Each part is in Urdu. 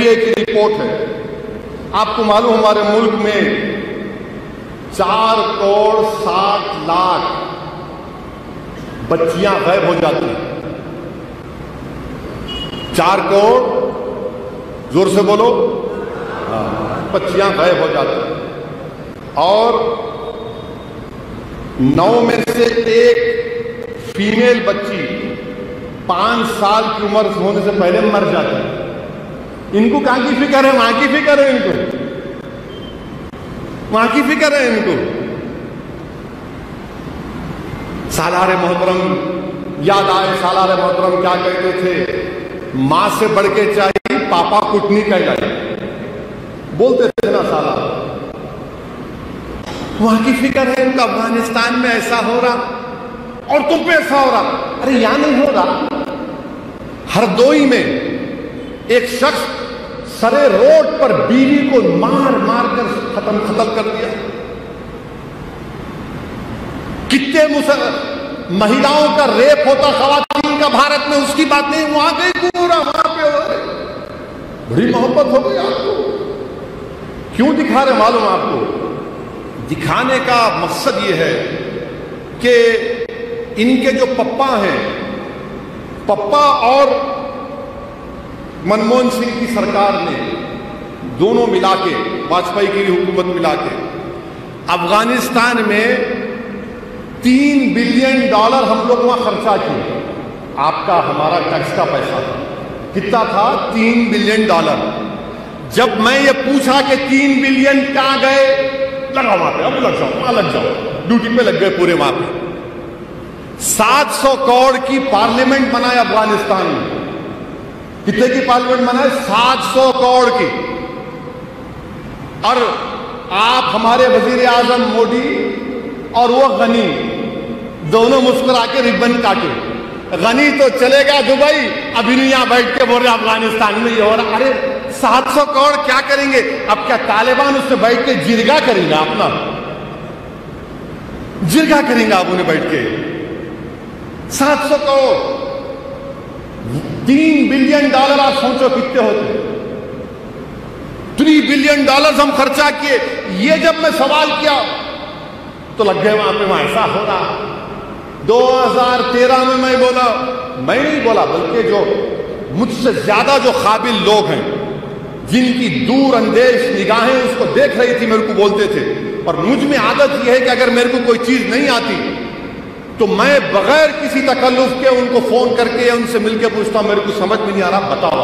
IAEA کی رپورٹ ہے. آپ کو معلوم ہمارے ملک میں 4,60,00,000 بچیاں غائب ہو جاتی ہیں. 4 کروڑ، زور سے بولو، بچیاں غائب ہو جاتی ہیں. اور 9 میں سے 1 فیمیل بچی 5 سال کی عمر ہونے سے پہلے مر جاتی ہے. ان کو کہاں کی فکر ہے؟ وہاں کی فکر ہے. ان کو وہاں کی فکر ہے. ان کو سالار محترم یاد آئے. سالار محترم کیا کہتے تھے؟ ماں سے بڑھ کے چاہیے پاپا کٹنی کا جائے، بولتے تھے نا سالار. وہاں کی فکر ہے ان کا. افغانستان میں ایسا ہو رہا اور تم پہ ایسا ہو رہا. ارے یہاں نہیں ہو رہا. ہردوئی میں ایک شخص سرے روڈ پر بیوی کو مار مار کر ختم کر دیا. کتنے مہیلاؤں کا ریپ ہوتا خواتین کا بھارت میں، اس کی بات نہیں. وہاں گئی پورا، وہاں پہ بڑی محبت ہو گئی. آپ کو کیوں دکھا رہے معلوم؟ آپ کو دکھانے کا مقصد یہ ہے کہ ان کے جو پپا ہیں، پپا اور منموہن سنگھ کی سرکار نے دونوں ملا کے، واجپئی کی حکومت ملا کے افغانستان میں $3 بلین ہم لوگ وہاں خرچہ کیے. آپ کا ہمارا ٹیکس کا پیسہ کتنا تھا؟ $3 بلین. جب میں یہ پوچھا کہ 3 بلین کہاں گئے، لگا وہاں پہ، اب لگ جاؤ، وہاں لگ جاؤ، ڈیوٹی پہ لگ گئے پورے. وہاں پہ 700 کروڑ کی پارلیمنٹ بنائے افغانستان میں. کتنے کی پارلیمنٹ بنائے؟ 700 کروڑ کی. اور آپ ہمارے وزیر اعظم مودی اور وہ غنی دونوں مسکرا کے ربن کاٹے. غنی تو چلے گا دبئی، ابھی نہیں یہاں بیٹھ کے بول رہے افغانستان میں یہ ہو رہا. ارے 700 کروڑ کیا کریں گے؟ اب کیا طالبان اس سے بیٹھ کے جرگا کریں گے؟ اپنا جرگا کریں گے آپ انہیں بیٹھ کے؟ 700 کروڑ، $3 بلین آپ سوچو کتنے ہوتے. $3 بلین ہم خرچہ کیے. یہ جب میں سوال کیا تو لگ گئے وہاں پہ وہاں ایسا ہو رہا. 2013 میں میں بولا، میں نہیں بولا بلکہ جو مجھ سے زیادہ جو قابل لوگ ہیں، جن کی دور اندیش نگاہیں اس کو دیکھ رہی تھی، میرے کو بولتے تھے. اور مجھ میں عادت یہ ہے کہ اگر میرے کو کوئی چیز نہیں آتی تو میں بغیر کسی تکلف کے ان کو فون کر کے یا ان سے مل کے پوچھتا ہوں میرے کو سمجھ میں نہیں آ رہا، بتاؤ.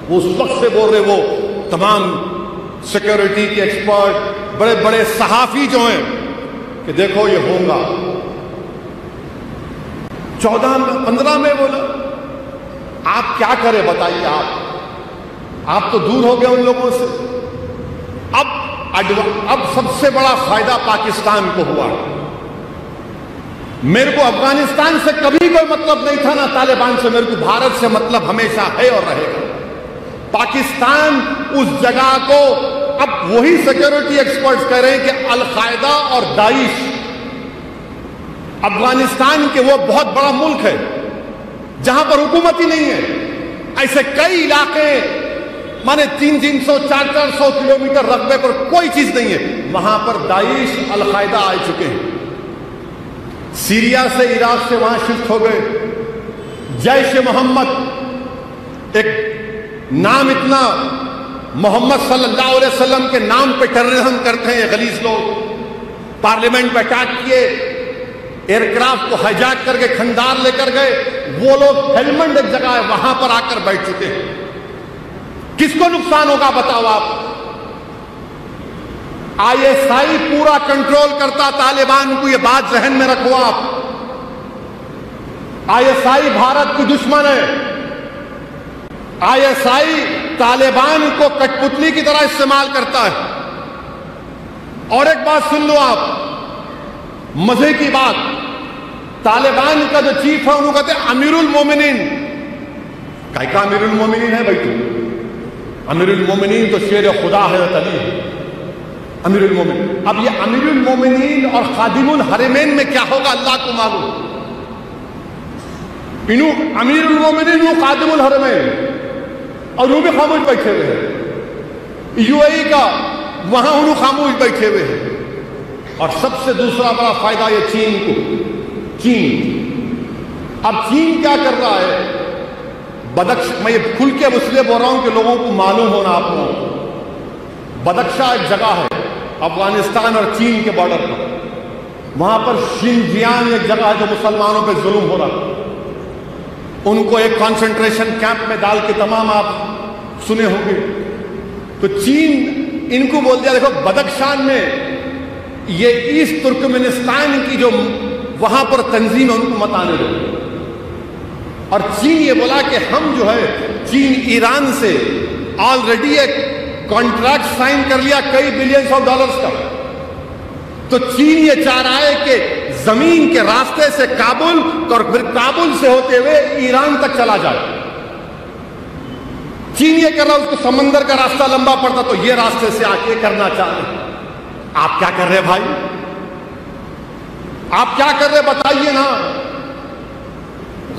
وہ اس وقت سے بول رہے، وہ تمام سیکیورٹی کے ایکسپرٹ، بڑے بڑے صحافی جو ہیں کہ دیکھو یہ ہوگا. 14-15 میں بولا آپ کیا کریں بتائیے. آپ تو دور ہو گئے ان لوگوں سے. اب سب سے بڑا فائدہ پاکستان کو ہوا. میرے کو افغانستان سے کبھی کوئی مطلب نہیں تھا، نہ طالبان سے. میرے کو بھارت سے مطلب ہمیشہ ہے اور رہے گا. پاکستان اس جگہ کو اب وہی سیکیورٹی ایکسپرٹس کہہ رہے ہیں کہ القاعدہ اور داعش افغانستان کے وہ بہت بڑا ملک ہے جہاں پر حکومت ہی نہیں ہے. ایسے کئی علاقے مانے 300 400 کلومیٹر رقبے پر کوئی چیز نہیں ہے، وہاں پر داعش القاعدہ آ چکے ہیں. سیریا سے، عراق سے وہاں شفٹ ہو گئے. جیش محمد، ایک نام اتنا محمد صلی اللہ علیہ وسلم کے نام پہ ٹیررزم کرتے ہیں یہ غلیظ لوگ. پارلیمنٹ پہ اٹیک کیے، ایئر کرافٹ کو ہائیجیک کر کے کھندار لے کر گئے. وہ لوگ ہیلمنڈ ایک جگہ ہے وہاں پر آ کر بیٹھ چکے ہیں. کس کو نقصان ہوگا بتاؤ آپ؟ ISI پورا کنٹرول کرتا طالبان کو. یہ بات ذہن میں رکھو آپ. ISI بھارت کی دشمن ہے. ISI طالبان کو کٹ پتلی کی طرح استعمال کرتا ہے. اور ایک بات سن لو آپ، مزے کی بات، طالبان کا جو چیف ہے انہوں کہتے ہیں امیر المومنین. کا امیر المومنین ہے بھائی؟ تو امیر المومنین تو شیر خدا ہے علی امیر المومنین. اب یہ امیر المومنین اور خادم الحرمین میں کیا ہوگا اللہ کو معلوم. انہوں امیر المومنین، وہ خادم الحرمین. اور وہ بھی خاموش بیٹھے ہوئے ہیں. یو اے ای کا وہاں انہوں خاموش بیٹھے ہوئے ہیں. اور سب سے دوسرا بڑا فائدہ یہ چین کو. اب چین کیا کر رہا ہے؟ میں یہ کھل کے اب اس لیے بول رہا ہوں کہ لوگوں کو معلوم ہونا. آپ کو بدخشاں ایک جگہ ہے افغانستان اور چین کے بارڈر پر. وہاں پر شنجیانگ ایک جگہ ہے جو مسلمانوں پہ ظلم ہو رہا. ان کو ایک کانسنٹریشن کیمپ میں ڈال کے تمام آپ سنے ہوں گے. تو چین ان کو بول دیا دیکھو بدخشان میں یہ ایسٹ ترکمنستان کی جو وہاں پر تنظیم ہے ان کو مت آنے دو. اور چین یہ بولا کہ ہم جو ہے چین ایران سے آلریڈی ایک کانٹریکٹ سائن کر لیا کئی بلینز آف ڈالرز کا. تو چین یہ چاہ رہا ہے کہ زمین کے راستے سے کابل اور پھر کابل سے ہوتے ہوئے ایران تک چلا جائے. چین یہ کر رہا ہے اس کو سمندر کا راستہ لمبا پڑتا تو یہ راستے سے آ کے کرنا چاہتے ہیں. آپ کیا کر رہے بھائی؟ آپ کیا کر رہے بتائیے نا.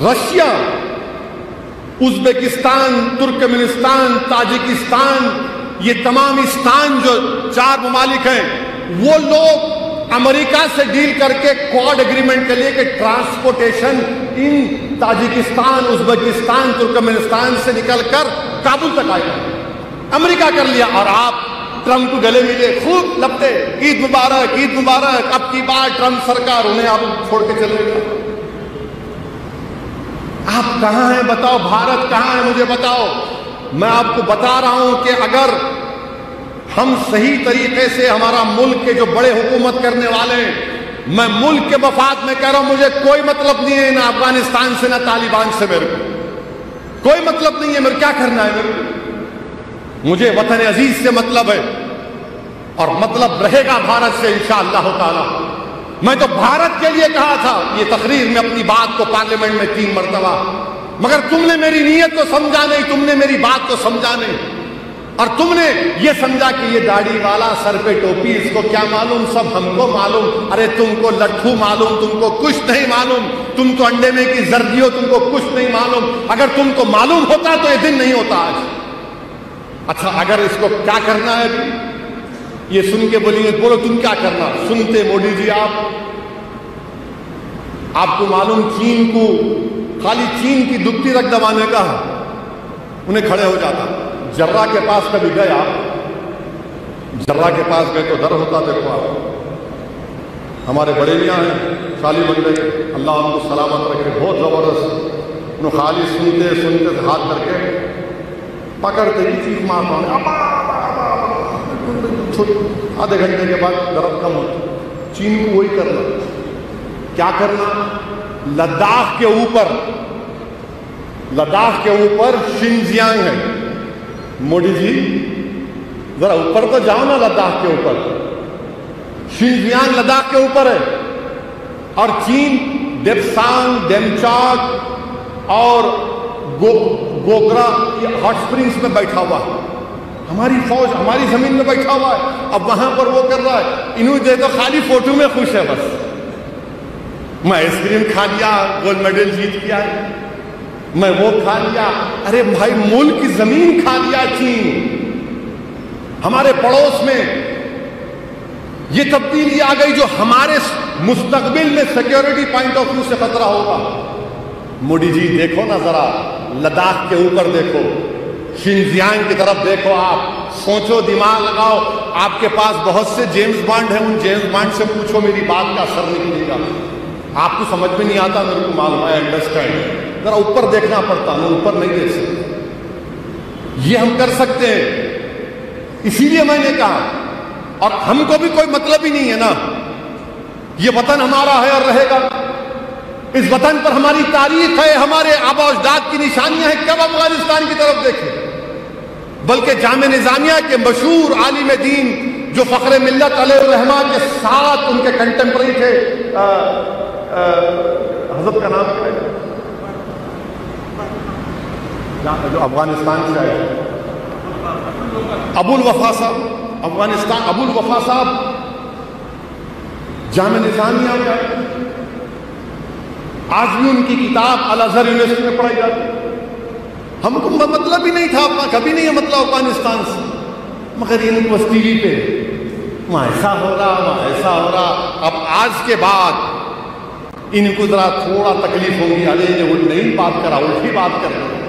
رشیا، ازبکستان، ترکمنستان، تاجکستان، یہ تمام استان جو 4 ممالک ہیں وہ لوگ امریکہ سے ڈیل کر کے کوڈ ایگریمنٹ کے لیے کہ ٹرانسپورٹیشن ان تاجکستان، ازبکستان، ترکمنستان سے نکل کر کابل تک آئے گا. امریکہ کر لیا. اور آپ ٹرمپ کو گلے ملے، خوب لپٹے، عید مبارک، عید مبارک. اب کی بار ٹرمپ سرکار انہیں آپ چھوڑ کے چلے گا. آپ کہاں ہیں بتاؤ؟ بھارت کہاں ہے مجھے بتاؤ. میں آپ کو بتا رہا ہوں کہ اگر ہم صحیح طریقے سے ہمارا ملک کے جو بڑے حکومت کرنے والے ہیں، میں ملک کے مفاد میں کہہ رہا ہوں، مجھے کوئی مطلب نہیں ہے نہ افغانستان سے نہ طالبان سے. میرے کو کوئی مطلب نہیں ہے. میرے کیا کرنا ہے؟ میرے کو مجھے وطن عزیز سے مطلب ہے اور مطلب رہے گا بھارت سے انشاءاللہ تعالی. میں تو بھارت کے لیے کہا تھا یہ تقریر میں اپنی بات کو پارلیمنٹ میں 3 مرتبہ، مگر تم نے میری نیت کو سمجھا نہیں، تم نے میری بات کو سمجھا نہیں. اور تم نے یہ سمجھا کہ یہ داڑھی والا، سر پہ ٹوپی، اس کو کیا معلوم، سب ہم کو معلوم. ارے تم کو لٹھو معلوم، تم کو کچھ نہیں معلوم. تم تو انڈے میں کی زردی ہو، تم کو کچھ نہیں معلوم. اگر تم کو معلوم ہوتا تو یہ دن نہیں ہوتا آج. اچھا اگر اس کو کیا کرنا ہے یہ سن کے بولیے، بولو تم کیا کرنا. سنتے موڈی جی آپ کو معلوم چین کو خالی چین کی دبتی رکھ دبانے کا انہیں کھڑے ہو جاتا. جرہ کے پاس کبھی گئے آپ؟ جرہ کے پاس گئے تو ڈر ہوتا. دیکھو آپ ہمارے بڑے میاں ہیں شالی بندے، اللہ ان کو سلامت رکھے، بہت زبردست. انہوں خالی سنتے سنتے ہاتھ کر کے پکڑتے کی چیز مارتا، آدھے گھنٹے کے بعد درد کم ہوتا. چین کو وہی کرنا. کیا کرنا؟ لداخ کے اوپر شنجیانگ ہے. موڈی جی ذرا اوپر تو جاؤ نا. لداخ کے اوپر شنجیانگ لداخ کے اوپر ہے. اور چین ڈیپسانگ، ڈیمچاک اور گوگرا ہاٹ اسپرنگس میں بیٹھا ہوا ہے. ہماری فوج ہماری زمین میں بیٹھا ہوا ہے. اب وہاں پر وہ کر رہا ہے. انہوں دے تو خالی فوٹو میں خوش ہے بس. میں آئس کریم کھا لیا، گولڈ میڈل جیت کیا، میں وہ کھا لیا. ارے بھائی ملک کی زمین کھا لیا چین. ہمارے پڑوس میں یہ تبدیلی آ گئی جو ہمارے مستقبل میں سیکیورٹی پوائنٹ آف ویو سے خطرہ ہوگا. موڈی جی دیکھو نا ذرا لداخ کے اوپر دیکھو، شنجیانگ کی طرف دیکھو. آپ سوچو، دماغ لگاؤ. آپ کے پاس بہت سے جیمز بانڈ ہیں، ان جیمز بانڈ سے پوچھو، میری بات کا اثر نہیں ملے گا. آپ کو سمجھ میں نہیں آتا، میرے کو معلوم ہے، انڈرسٹینڈ. ذرا اوپر دیکھنا پڑتا، ہم اوپر نہیں دیکھ سکتے. یہ ہم کر سکتے ہیں. اسی لیے میں نے کہا، اور ہم کو بھی کوئی مطلب ہی نہیں ہے نا. یہ وطن ہمارا ہے اور رہے گا. اس وطن پر ہماری تاریخ ہے، ہمارے آباء و اجداد کی نشانیاں ہیں. کب افغانستان کی طرف دیکھیں؟ بلکہ جامعہ نظامیہ کے مشہور عالم دین جو فخر ملت علیہ الرحمہ کے ساتھ ان کے کنٹمپرری تھے، حضرت کا نام کیا ہے جو افغانستان سے آئے، ابو الوفا صاحب، افغانستان ابو الوفا صاحب جامعہ نظامیہ میں آئے. آج بھی ان کی کتاب الازہر یونیورسٹی میں پڑھائی جاتی ہے. ہم کو مطلب ہی نہیں تھا، کبھی نہیں ہے مطلب افغانستان سے، مگر ان کو بس ٹی وی پہ وہاں ایسا ہو رہا، وہاں ایسا ہو رہا۔ اب آج کے بعد ان کو ذرا تھوڑا تکلیف ہوگی، ارے یہ وہ نہیں بات کرا، الٹی بات کر رہے ہیں۔